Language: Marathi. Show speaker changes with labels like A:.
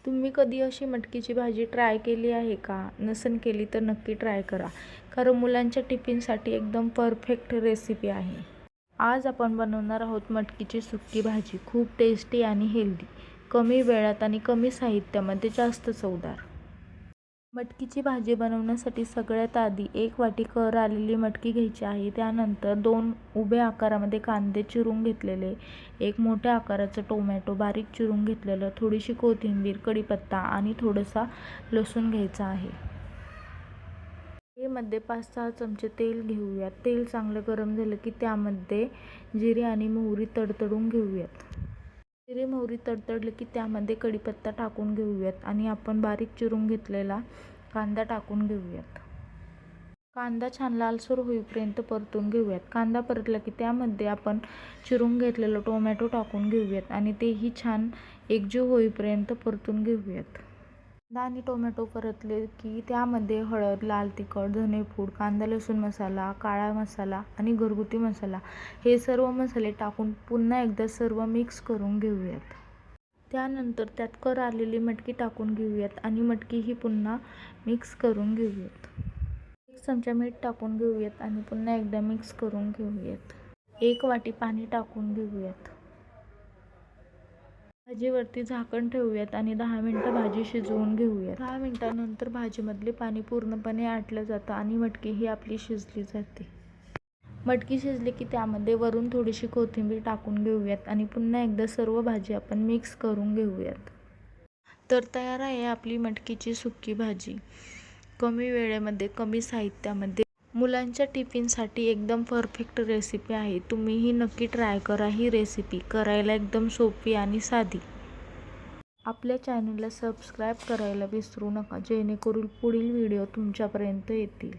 A: तुम्ही कधी अशी मटकीची भाजी ट्राय केली आहे का? नसेल केली तर नक्की ट्राय करा. कारण मुलांच्या टिफिनसाठी एकदम परफेक्ट रेसिपी आहे. आज आपण बनवणार आहोत मटकीची सुक्की भाजी. खूप टेस्टी आणि हेल्दी. कमी वेळात आणि कमी साहित्यामध्ये जास्त चवदार. मटकीची भाजी बनवण्यासाठी सगळ्यात आधी 1 वाटी कर आलेली मटकी घ्यायची आहे. त्यानंतर 2 उभ्या आकारामध्ये कांदे चिरून घेतलेले, 1 मोठ्या आकाराचं टोमॅटो बारीक चिरून घेतलेलं, थोडीशी कोथिंबीर, कढीपत्ता आणि थोडासा लसूण घ्यायचा आहे. मध्ये 5-6 चमचे तेल घेऊयात. तेल चांगलं गरम झालं की त्यामध्ये जिरे आणि मोहरी तडतडून घेऊयात. जिरे मोहरी तडतडले की त्यामध्ये कढीपत्ता टाकून घेऊयात आणि आपण बारीक चिरून घेतलेला कांदा टाकून घेऊयात. कांदा छान लालसर होईपर्यंत परतून घेऊयात. कांदा परतला की त्यामध्ये आपण चिरून घेतलेलं टोमॅटो टाकून घेऊयात आणि तेही छान एकजीव होईपर्यंत परतून घेऊयात. कांदा आणि टोमॅटो परतले की त्यामध्ये हळद, लाल तिखट, धनेपूड, कांदा लसूण मसाला, काळा मसाला आणि घरगुती मसाला हे सर्व मसाले टाकून पुन्हा एकदा सर्व मिक्स करून घेऊयात. त्यानंतर त्यात कर आलेली मटकी टाकून घेऊयात आणि मटकीही पुन्हा मिक्स करून घेऊयात. 1 चमचा मीठ टाकून घेऊयात आणि पुन्हा एकदा मिक्स करून घेऊयात. 1 वाटी पाणी टाकून घेऊयात. भाजीवरती झाकण ठेवूयात आणि 10 मिनिटं भाजी शिजवून घेऊयात. 10 मिनिटांनंतर भाजीमधले पाणी पूर्णपणे आटलं जातं आणि मटकीही आपली शिजली जाते. मटकी शिजली की त्यामध्ये वरून थोडीशी कोथिंबीर टाकून घेऊयात आणि पुन्हा एकदा सर्व भाजी आपण मिक्स करून घेऊयात. तर तयार आहे आपली मटकीची सुक्की भाजी. कमी वेळेमध्ये, कमी साहित्यामध्ये मुलांच्या टिफिनसाठी एकदम परफेक्ट रेसिपी आहे. तुम्हीही नक्की ट्राय करा ही रेसिपी. करायला एकदम सोपी आणि साधी. आपल्या चॅनलला सबस्क्राईब करायला विसरू नका जेणेकरून पुढील व्हिडिओ तुमच्यापर्यंत येतील.